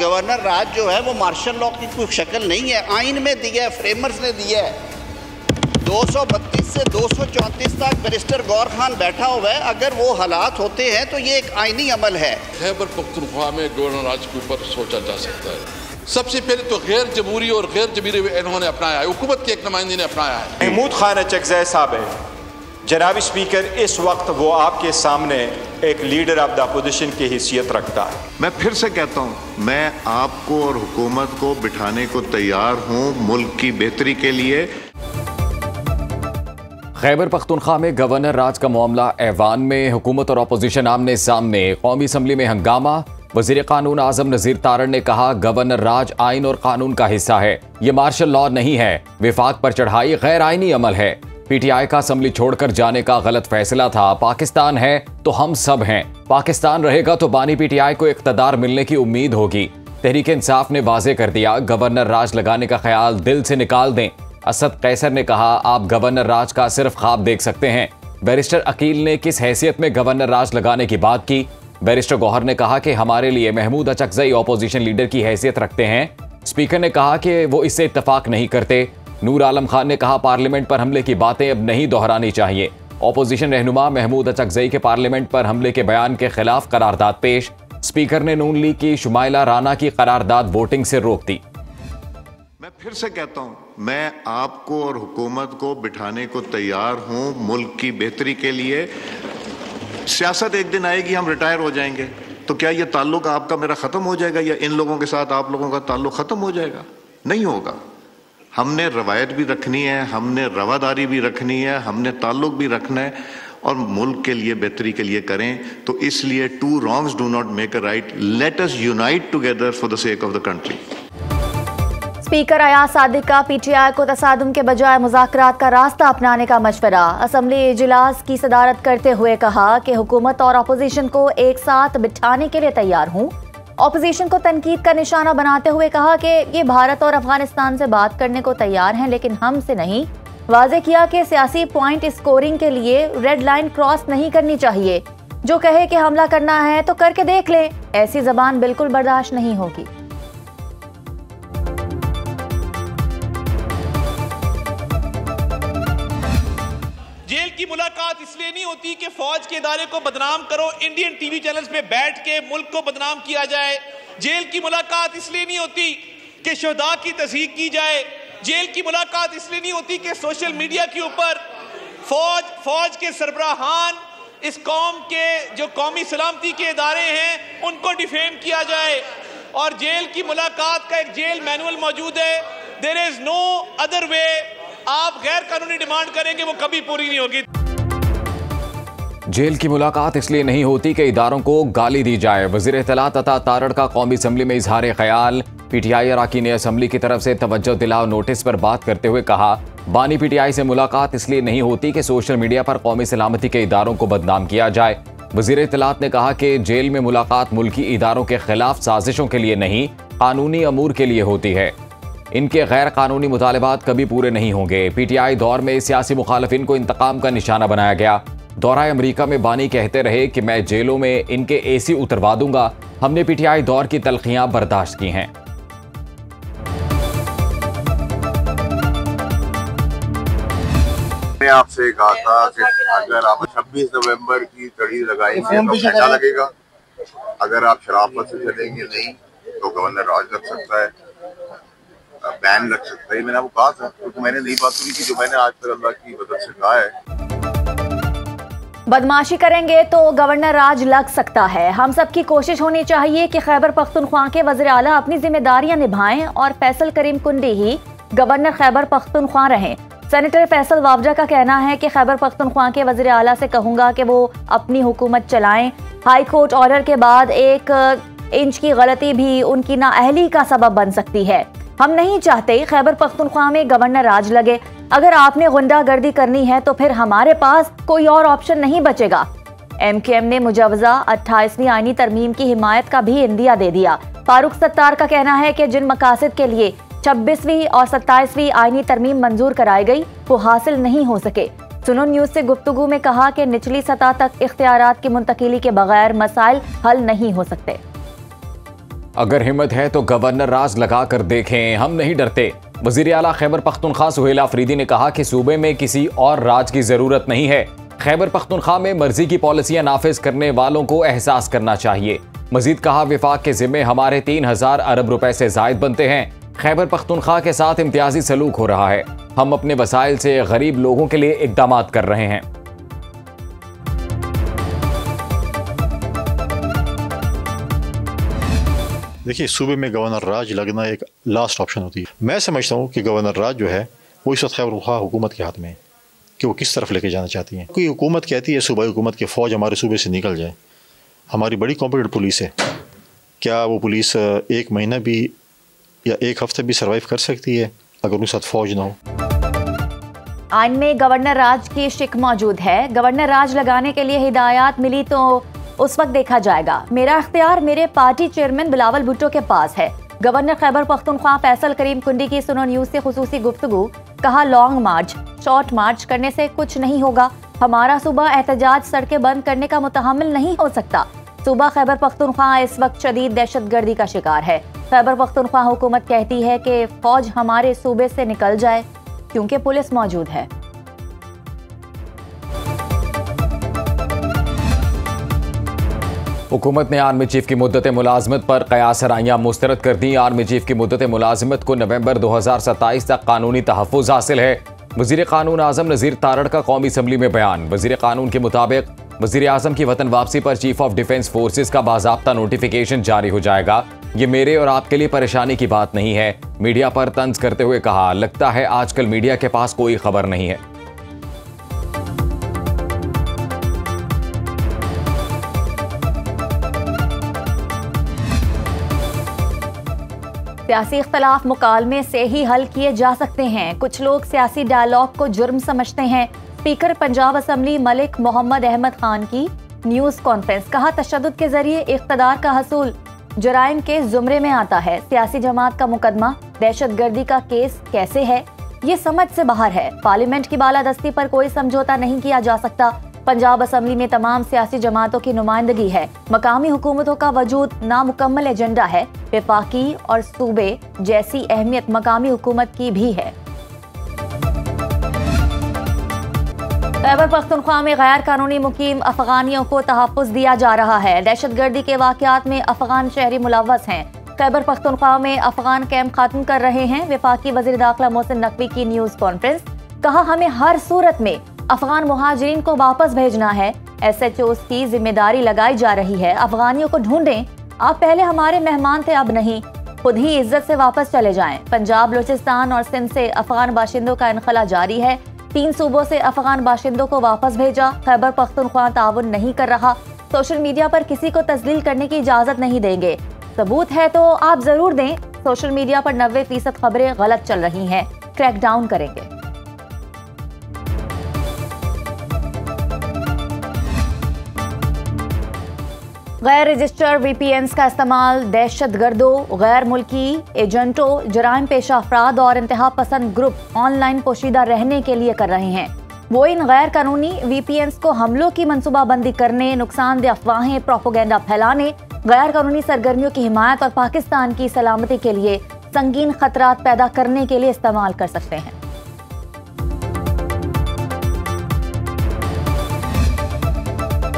Governor राज जो है वो मार्शल लॉ की कोई शक्ल नहीं है, आइन में दिया है, फ्रेमर्स ने दिया है। 232 से 234 तक बैरिस्टर गौर खान बैठा हुआ है। अगर वो हालात होते हैं तो ये एक आइनी अमल है। खैबर पख्तूनख्वा में गवर्नर राज के ऊपर सोचा जा सकता है। सबसे पहले तो गैर जमहूरी और गैर जमीरी इन्होंने अपनाया है, हुकूमत के एक नुमाइंदे ने अपनाया है। महमूद खान अचकज़ई साहब है जनाब स्पीकर, इस वक्त वो आपके सामने एक लीडर ऑफ द अपोजिशन की हैसियत रखता है। मैं फिर से कहता हूँ, मैं आपको और हुकूमत को बिठाने को तैयार हूँ मुल्क की बेहतरी के लिए। खैबर पख्तूनख्वा में गवर्नर राज का मामला ऐवान में, हुकूमत और अपोजिशन आमने सामने। कौमी असम्बली में हंगामा। वज़ीर कानून आज़म नज़ीर तारड़ ने कहा गवर्नर राज आइन और कानून का हिस्सा है, ये मार्शल लॉ नहीं है। विफाक पर चढ़ाई गैर आइनी अमल है। पीटीआई का असम्बली छोड़कर जाने का गलत फैसला था। पाकिस्तान है तो हम सब हैं, पाकिस्तान रहेगा तो बानी पीटीआई को इक़्तिदार मिलने की उम्मीद होगी। तहरीक इंसाफ ने वाज़े कर दिया गवर्नर राज लगाने का ख्याल दिल से निकाल दें। असद कैसर ने कहा आप गवर्नर राज का सिर्फ ख्वाब देख सकते हैं। बैरिस्टर अकील ने किस हैसियत में गवर्नर राज लगाने की बात की। बैरिस्टर गौहर ने कहा कि हमारे लिए महमूद अचकज़ई अपोजिशन लीडर की हैसियत रखते हैं। स्पीकर ने कहा कि वो इससे इत्तफाक नहीं करते। नूर आलम खान ने कहा पार्लियामेंट पर हमले की बातें अब नहीं दोहरानी चाहिए। अपोजिशन रहनुमा महमूद अचकज़ई के पार्लियामेंट पर हमले के बयान के खिलाफ करारदाद पेश। स्पीकर ने नून लीग की शुमाइला राना की करारदाद वोटिंग से रोक दी। मैं फिर से कहता हूँ, मैं आपको और हुकूमत को बिठाने को तैयार हूँ मुल्क की बेहतरी के लिए। सियासत एक दिन आएगी, हम रिटायर हो जाएंगे, तो क्या ये ताल्लुक आपका मेरा ख़त्म हो जाएगा या इन लोगों के साथ आप लोगों का ताल्लुक ख़त्म हो जाएगा? नहीं होगा। हमने रवायत भी रखनी है, हमने रवादारी भी रखनी है, हमने ताल्लुक भी रखना है और मुल्क के लिए बेहतरी के लिए करें। तो इसलिए two wrongs do not make a right, let us unite together for the sake of the country. Speaker Ayaz Sadiq का पीटीआई को तसादुम के बजाय मुज़ाकरात का रास्ता अपनाने का मशवरा। असम्बली इजलास की सदारत करते हुए कहा कि हुकूमत और अपोजिशन को एक साथ बिठाने के लिए तैयार हूँ। अपोजिशन को तनकीद का निशाना बनाते हुए कहा कि ये भारत और अफगानिस्तान से बात करने को तैयार हैं लेकिन हमसे नहीं। वाज़े किया कि सियासी पॉइंट स्कोरिंग के लिए रेड लाइन क्रॉस नहीं करनी चाहिए। जो कहे कि हमला करना है तो करके देख ले, ऐसी जबान बिल्कुल बर्दाश्त नहीं होगी। जेल की मुलाकात इसलिए नहीं होती कि फौज के इदारे को बदनाम करो, इंडियन टीवी चैनल्स पे बैठ के मुल्क को बदनाम किया जाए। जेल की मुलाकात इसलिए नहीं होती कि शहदा की तस्दीक की जाए। जेल की मुलाकात इसलिए नहीं होती कि सोशल मीडिया के ऊपर फौज के सरबराहान, इस कौम के जो कौमी सलामती के इदारे हैं उनको डिफेम किया जाए। और जेल की मुलाकात का एक जेल मैनुअल मौजूद है। There is no other way. आप गैर कानूनी डिमांड करेंगे वो कभी पूरी नहीं होगी। जेल की मुलाकात इसलिए नहीं होती कि इदारों को गाली दी जाए। वज़ीर इत्तलात अता तारड़ का कौमी असम्बली में इजहार ख्याल। पीटीआई अरकान असम्बली की तरफ से तवज्जो दिलाओ नोटिस पर बात करते हुए कहा बानी पीटीआई से मुलाकात इसलिए नहीं होती कि सोशल मीडिया पर कौमी सलामती के इदारों को बदनाम किया जाए। वज़ीर इत्तलात ने कहा कि जेल में मुलाकात मुल्की इदारों के खिलाफ साजिशों के लिए नहीं, कानूनी अमूर के लिए होती है। इनके गैर कानूनी मुतालबात कभी पूरे नहीं होंगे। पीटीआई दौर में सियासी मुखालफिन को इंतकाम का निशाना बनाया गया। दौरा अमरीका में बानी कहते रहे कि मैं जेलों में इनके एसी उतरवा दूंगा। हमने पीटीआई दौर की तलखियां बर्दाश्त की हैं। मैंने आपसे कहा था कि अगर आप 26 नवंबर की कड़ी लगाएंगे तो अच्छा लगेगा। अगर आप शराफत से चलेंगे नहीं तो गवर्नर राज लग सकता है, बैन लग सकता है। मैंने आपको कहा था, क्योंकि मैंने नहीं बात की जो मैंने आज तक अल्लाह की मदद से कहा है। बदमाशी करेंगे तो गवर्नर राज लग सकता है। हम सब की कोशिश होनी चाहिए कि खैबर पख्तूनख्वा के वज़ीर आला अपनी जिम्मेदारियां निभाएं और फैसल करीम कुंडी ही गवर्नर खैबर पख्तूनख्वा रहें। सेनेटर फैसल वावजा का कहना है कि खैबर पख्तूनख्वा के वज़ीर आला से कहूंगा कि वो अपनी हुकूमत चलाएं। हाई कोर्ट ऑर्डर के बाद 1 इंच की गलती भी उनकी नाअहली का सबब बन सकती है। हम नहीं चाहते खैबर पख्तूनख्वा में गवर्नर राज लगे। अगर आपने गुंडागर्दी करनी है तो फिर हमारे पास कोई और ऑप्शन नहीं बचेगा। MKM ने मुजवजा 28वीं आईनी तरमीम की हिमायत का भी इंदिया दे दिया। फारूक सत्तार का कहना है कि जिन मकासद के लिए 26वीं और 27वीं आईनी तरमीम मंजूर कराई गई वो हासिल नहीं हो सके। सुनो न्यूज से गुफ्तगू में कहा कि निचली सतह तक इख्तियारात की मुंतकिली के बगैर मसाइल हल नहीं हो सकते। अगर हिम्मत है तो गवर्नर राज लगा कर देखें, हम नहीं डरते। वजीर आला खैबर पख्तूनख्वा सुहेल आफरीदी ने कहा कि सूबे में किसी और राज की जरूरत नहीं है। खैबर पख्तूनख्वा में मर्जी की पॉलिसियां नाफिज करने वालों को एहसास करना चाहिए। मजीद कहा, विफाक के जिम्मे हमारे 3000 अरब रुपए से जायद बनते हैं। खैबर पख्तूनख्वा के साथ इम्तियाजी सलूक हो रहा है। हम अपने वसाइल से गरीब लोगों के लिए इकदाम कर रहे हैं। देखिए, सूबे में गवर्नर राज लगना एक लास्ट ऑप्शन होती है। मैं समझता हूँ कि गवर्नर राज जो है वो इस वक्त खैबर पख्तूनख्वा हुकूमत के हाथ में है कि वो किस तरफ लेके जाना चाहती है। कोई हुकूमत कहती है सूबाई हुकूमत की फ़ौज हमारे सूबे से निकल जाए। हमारी बड़ी कॉम्पिटेंट पुलिस है, क्या वो पुलिस एक महीना भी या एक हफ्ते भी सर्वाइव कर सकती है अगर उनके साथ फ़ौज ना हो? आइन में गवर्नर राज की शिक मौजूद है। गवर्नर राज लगाने के लिए हिदायत मिली तो उस वक्त देखा जाएगा। मेरा इख्तियार मेरे पार्टी चेयरमैन बिलावल भुट्टो के पास है। गवर्नर खैबर पख्तूनख्वा फैसल करीम कुंडी की सुनो न्यूज से खुसूसी गुफ्तगू। कहा, लॉन्ग मार्च शॉर्ट मार्च करने से कुछ नहीं होगा। हमारा सूबा एहतजाज सड़कें बंद करने का मुतहम्मिल नहीं हो सकता। सूबा खैबर पख्तूनख्वा इस वक्त शदीद दहशतगर्दी का शिकार है। खैबर पख्तूनख्वा हुकूमत कहती है कि फौज हमारे सूबे से निकल जाए क्योंकि पुलिस मौजूद है। हुकूमत ने आर्मी चीफ की मुद्दत मुलाजमत पर कयास राइयां मुस्तरद कर दी। आर्मी चीफ की मुद्दत मुलाजमत को नवंबर 2027 तक कानूनी तहफ़्फ़ुज़ हासिल है। वज़ीर कानून आज़म नज़ीर तारड़ का कौमी असम्बली में बयान। वज़ीर कानून के मुताबिक वज़ीर आज़म की वतन वापसी पर चीफ ऑफ डिफेंस फोर्सेज का बाज़ाब्ता नोटिफिकेशन जारी हो जाएगा। ये मेरे और आपके लिए परेशानी की बात नहीं है। मीडिया पर तंज करते हुए कहा, लगता है आजकल मीडिया के पास कोई खबर नहीं है। सियासी इख्तलाफ मुकालमे से ही हल किए जा सकते हैं। कुछ लोग सियासी डायलॉग को जुर्म समझते हैं। स्पीकर पंजाब असम्बली मलिक मोहम्मद अहमद खान की न्यूज कॉन्फ्रेंस। कहा, तशद्दुद के जरिए इख्तदार का हसूल जराइम के जुमरे में आता है। सियासी जमात का मुकदमा दहशतगर्दी का केस कैसे है, ये समझ से बाहर है। पार्लियामेंट की बालादस्ती पर कोई समझौता नहीं किया जा सकता। पंजाब असम्बली में तमाम सियासी जमातों की नुमाइंदगी है। मकामी हुकूमतों का वजूद नामुकम्मल एजेंडा है। वफाकी और सूबे जैसी अहमियत मकामी हुकूमत की भी है। खैबर पख्तूनख्वा में गैर कानूनी मुकीम अफगानियों को तहफ़्फ़ुज़ दिया जा रहा है। दहशतगर्दी के वाक़यात में अफगान शहरी मुलव्वस हैं। खैबर पख्तूनख्वा में अफगान कैंप खत्म कर रहे हैं। वफाकी वज़ीर दाखिला मोहसिन नकवी की न्यूज़ कॉन्फ्रेंस। कहा, हमें हर सूरत में अफगान मुहाजिरीन को वापस भेजना है। SHOs की जिम्मेदारी लगाई जा रही है। अफगानियों को ढूंढें। आप पहले हमारे मेहमान थे, अब नहीं। खुद ही इज्जत से वापस चले जाएं। पंजाब, बलूचिस्तान और सिंध से अफगान बाशिंदों का इनखला जारी है। 3 सूबों से अफगान बाशिंदों को वापस भेजा। खैबर पख्तूनख्वा ताउन नहीं कर रहा। सोशल मीडिया पर किसी को तस्लील करने की इजाजत नहीं देंगे। सबूत है तो आप जरूर दें। सोशल मीडिया पर 90% खबरें गलत चल रही हैं, क्रैकडाउन करेंगे। गैर रजिस्टर VPNs का इस्तेमाल दहशतगर्दों, गैर मुल्की एजेंटों, जराइम पेशा अफराद और इंतहा पसंद ग्रुप ऑनलाइन पोशीदा रहने के लिए कर रहे हैं। वो इन गैर कानूनी VPNs को हमलों की मनसूबाबंदी करने, नुकसानदेह अफवाहें, प्रोपोगेंडा फैलाने, गैर कानूनी सरगर्मियों की हिमायत और पाकिस्तान की सलामती के लिए संगीन खतरात पैदा करने के लिए इस्तेमाल कर सकते हैं।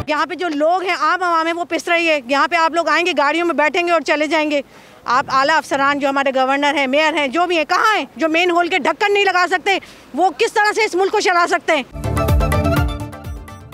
यहाँ पे जो लोग हैं आम आवाम है वो पिस रही है। यहाँ पे आप लोग आएंगे, गाड़ियों में बैठेंगे और चले जाएंगे। आप आला अफसरान जो हमारे गवर्नर हैं, मेयर हैं, जो भी हैं, कहाँ हैं? जो मेन होल के ढक्कन नहीं लगा सकते, वो किस तरह से इस मुल्क को चला सकते हैं?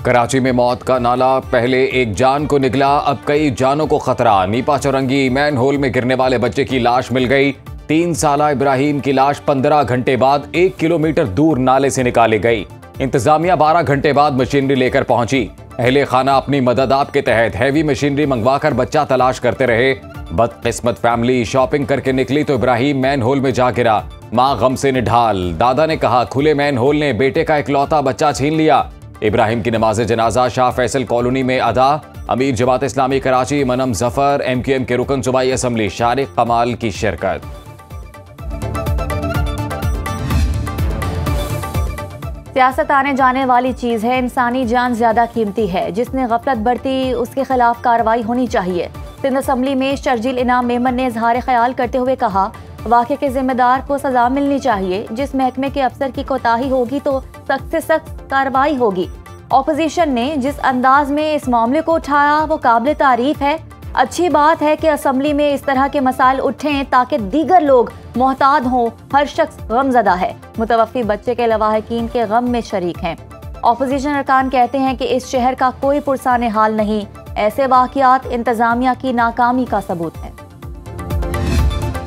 कराची में मौत का नाला, पहले एक जान को निकला, अब कई जानों को खतरा। नीपा चौरंगी मैन होल में गिरने वाले बच्चे की लाश मिल गई। 3 साला इब्राहिम की लाश 15 घंटे बाद 1 किलोमीटर दूर नाले से निकाली गई। इंतजामिया 12 घंटे बाद मशीनरी लेकर पहुंची। अहले खाना अपनी मदद आप के तहत हैवी मशीनरी मंगवाकर बच्चा तलाश करते रहे। बदकिस्मत फैमिली शॉपिंग करके निकली तो इब्राहिम मैन होल में जा गिरा। मां गम से निढाल। दादा ने कहा, खुले मैन होल ने बेटे का इकलौता बच्चा छीन लिया। इब्राहिम की नमाज जनाजा शाह फैसल कॉलोनी में अदा। अमीर जमात इस्लामी कराची मनम जफर, MQM के रुकन सूबाई असम्बली शारिक कमाल की शिरकत। सियासत आने जाने वाली चीज है, इंसानी जान ज्यादा कीमती है। जिसने गफलत बरती उसके खिलाफ कार्रवाई होनी चाहिए। सिंध असम्बली में शर्जील इनाम मेमन ने इजहार ख्याल करते हुए कहा, वाक़े के जिम्मेदार को सजा मिलनी चाहिए। जिस महकमे के अफसर की कोताही होगी तो सख्त से सख्त कार्रवाई होगी। ऑपोजिशन ने जिस अंदाज में इस मामले को उठाया वो काबिल तारीफ है। अच्छी बात है कि असम्बली में इस तरह के मसाइल उठें ताकि दीगर लोग मोहताद हों। हर शख्स गमज़दा है, मुतवफ़्फ़ी बच्चे के लवाहिकीन के गम में शरीक हैं। ऑपोजिशन अरकान कहते हैं कि इस शहर का कोई पुरसाने हाल नहीं। ऐसे वाक़ियात इंतज़ामिया की नाकामी का सबूत है।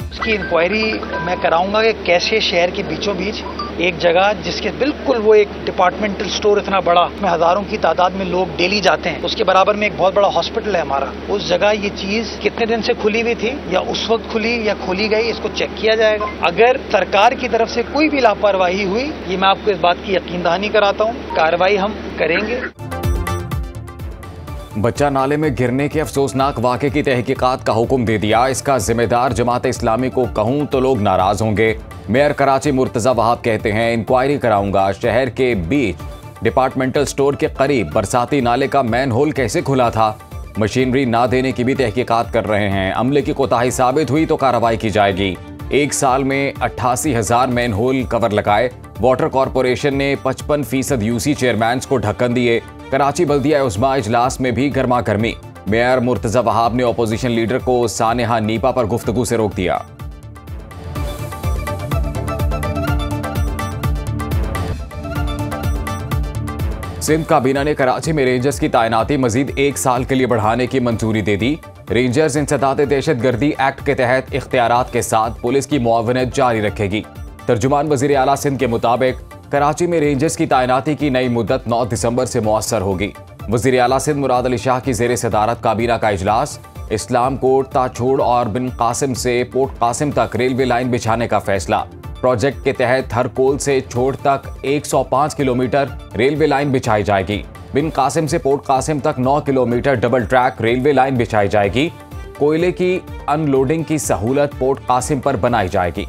उसकी इंक्वायरी मैं कराऊंगा कि कैसे शहर के बीचों बीच एक जगह जिसके बिल्कुल वो एक डिपार्टमेंटल स्टोर इतना बड़ा में हजारों की तादाद में लोग डेली जाते हैं, उसके बराबर में एक बहुत बड़ा हॉस्पिटल है हमारा, उस जगह ये चीज कितने दिन से खुली हुई थी या उस वक्त खुली या खोली गई, इसको चेक किया जाएगा। अगर सरकार की तरफ से कोई भी लापरवाही हुई, ये मैं आपको इस बात की यकीन दहानी कराता हूँ, कार्रवाई हम करेंगे। बच्चा नाले में गिरने के अफसोसनाक वाक़े की तहकीकात का हुक्म दे दिया। इसका जिम्मेदार जमात इस्लामी को कहूं तो लोग नाराज होंगे। मेयर कराची मुर्तज़ा वहाब कहते हैं, इंक्वायरी कराऊंगा। शहर के बीच डिपार्टमेंटल स्टोर के करीब बरसाती नाले का मैन होल कैसे खुला था, मशीनरी ना देने की भी तहकीकात कर रहे हैं। अमले की कोताही साबित हुई तो कार्रवाई की जाएगी। एक साल में 88,000 मैन होल कवर लगाए। वाटर कॉरपोरेशन ने 55% यूसी चेयरमैन को ढक्कन दिए। कराची बल्दिया उस्मा इजलास में भी गर्मा गर्मी। मेयर मुर्तज़ा वहाब ने अपोजिशन लीडर को सानेहा नीपा पर गुफ्तगू से रोक दिया। सिंध काबीना ने कराची में रेंजर्स की तैनाती मजीद 1 साल के लिए बढ़ाने की मंजूरी दे दी। रेंजर्स इंसदाद दहशतगर्दी एक्ट के तहत इख्तियारात के साथ पुलिस की मुआवनत जारी रखेगी। तर्जुमान वज़ीर आला सिंध के मुताबिक कराची में रेंजर्स की तैनाती की नई मुद्दत 9 दिसंबर से मुअस्सर होगी। वज़ीर आला सिंध मुराद अली शाह की ज़ेर सदारत काबीना का इजलास। इस्लाम कोट, ताछोड़ और बिन कासिम से पोर्ट कासिम तक रेलवे लाइन बिछाने का फैसला। प्रोजेक्ट के तहत हरकोल से छोड़ तक 105 किलोमीटर रेलवे लाइन बिछाई जाएगी। बिन कासिम से पोर्ट कासिम तक 9 kilometre double track railway line बिछाई जाएगी। कोयले की अनलोडिंग की सहूलत पोर्ट कासिम पर बनाई जाएगी।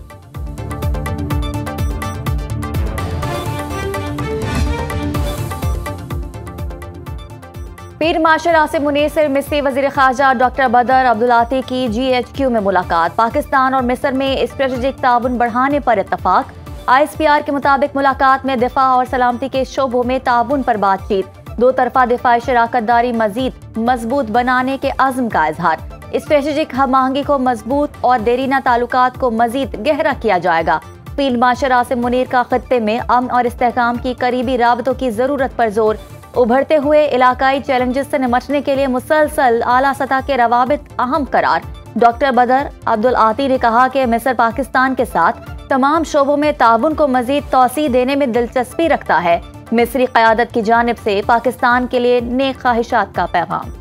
पीर मार्शल आसिम मुनीर से मिस्री वज़ीर ख़ारजा डॉक्टर बदर अब्दुल-आती की GHQ में मुलाकात। पाकिस्तान और मिस्र में स्ट्रेटेजिक ताउन बढ़ाने पर इत्तफाक। ISPR के मुताबिक मुलाकात में दिफा और सलामती के शोबों में ताउन पर बातचीत। दो तरफा दिफाई शराकतदारी मजीद मजबूत बनाने के अज़्म का इजहार। स्ट्रेटेजिक हम आहंगी को मजबूत और देरीना ताल्लुकात को मजीद गहरा किया जाएगा। फील्ड मार्शल आसिम मुनीर का खत्ते में अमन और इस्तेहकाम की करीबी राबतों की जरूरत पर जोर। उभरते हुए इलाकाई चैलेंजेस से निपटने के लिए मुसलसल आला सतह के रवाबित अहम करार। डॉक्टर बदर अब्दुल-आती ने कहा कि मिस्र पाकिस्तान के साथ तमाम शोबों में ताउन को मजीद तौसी देने में दिलचस्पी रखता है। मिस्री क़यादत की जानिब से पाकिस्तान के लिए नेक ख्वाहिशात का पैगाम।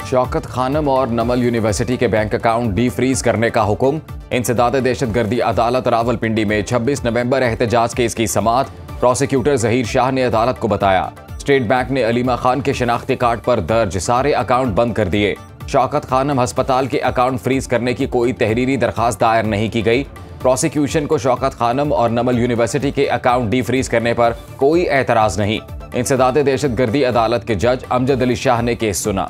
शौकत खानम और नमल यूनिवर्सिटी के बैंक अकाउंट डी फ्रीज करने का हुक्म। इंसदाद दहशतगर्दी अदालत रावलपिंडी में 26 नवंबर एहतजाज केस की समाअत। प्रोसिक्यूटर जहीर शाह ने अदालत को बताया, स्टेट बैंक ने अलीमा खान के शनाख्ती कार्ड पर दर्ज सारे अकाउंट बंद कर दिए। शौकत खानम अस्पताल के अकाउंट फ्रीज करने की कोई तहरीरी दरखास्त दायर नहीं की गई। प्रोसिक्यूशन को शौकत खानम और नमल यूनिवर्सिटी के अकाउंट डी फ्रीज करने पर कोई एतराज नहीं। इंसदाद दहशतगर्दी अदालत के जज अमजद अली शाह ने केस सुना।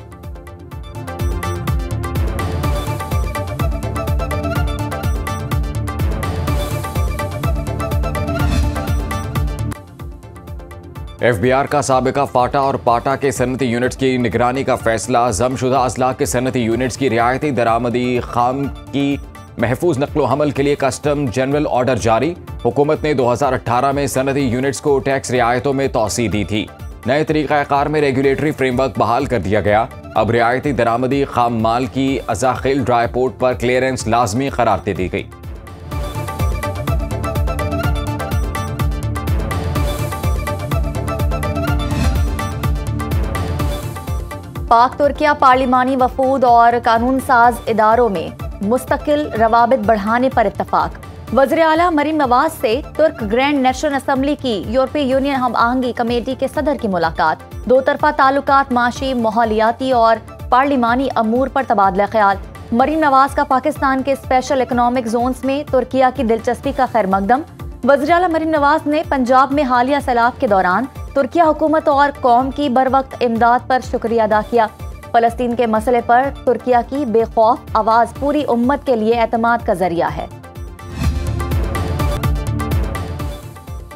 FBR का साबिका फाटा और पाटा के सनती यूनिट्स की निगरानी का फैसला। जमशुदा अजला के सनती यूनिट्स की रियायती दरामदी खाम की महफूज नकलो हमल के लिए कस्टम जनरल ऑर्डर जारी। हुकूमत ने 2018 में सनती यूनिट्स को टैक्स रियायतों में तौसी दी थी। नए तरीक़ाकार में रेगुलेटरी फ्रेमवर्क बहाल कर दिया गया। अब रियायती दरामदी खाम माल की अजाखिल ड्राई पोर्ट पर क्लियरेंस लाजमी करार दे दी गई। पाक तुर्किया पार्लिमानी वफूद और कानून साज इदारों में मुस्तकिल रवाबित बढ़ाने पर इत्तफाक। वज़ीर आला मरीम नवाज से तुर्क ग्रैंड नेशनल असम्बली की यूरोपीय यूनियन हम आहंगी कमेटी के सदर की मुलाकात। दो तरफा ताल्लुकात, माशी, माहौलियाती और पार्लिमानी अमूर पर तबादला ख्याल। मरीम नवाज का पाकिस्तान के स्पेशल इकनॉमिक जोन्स में तुर्किया की दिलचस्पी का खैर मकदम। वज़ीर आला मरीम नवाज ने पंजाब में हालिया सैलाब के दौरान तुर्किया हुकूमत और कौम की बर वक्त इमदाद पर शुक्रिया अदा किया। फलस्तीन के मसले पर तुर्किया की बेखौफ आवाज पूरी उम्मत के लिए एतमाद का जरिया है।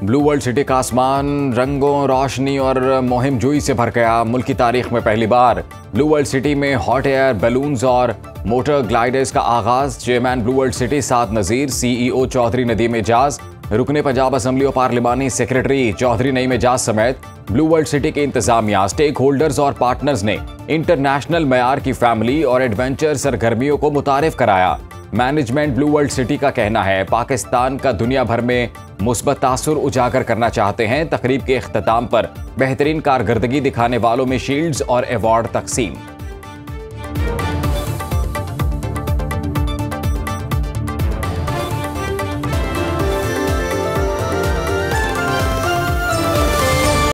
ब्लू वर्ल्ड सिटी का आसमान रंगों, रोशनी और मुहिम जुई से भर गया। मुल्क की तारीख में पहली बार ब्लू वर्ल्ड सिटी में हॉट एयर बैलून्स और मोटर ग्लाइडर्स का आगाज। चेयरमैन ब्लू वर्ल्ड सिटी साद नज़ीर, CEO चौधरी नदीम एजाज, रुकने पंजाब असम्बली और पार्लिमानी सेक्रेटरी चौधरी नईम एजाज समेत ब्लू वर्ल्ड सिटी के इंतजामिया, स्टेक होल्डर्स और पार्टनर्स ने इंटरनेशनल मयार की फैमिली और एडवेंचर सरगर्मियों को मुतारिफ कराया। मैनेजमेंट ब्लू वर्ल्ड सिटी का कहना है पाकिस्तान का दुनिया भर में मुस्बत तासुर उजागर करना चाहते हैं। तकरीब के इख्तिताम पर बेहतरीन कारकर्दगी दिखाने वालों में शील्ड्स और अवार्ड तकसीम।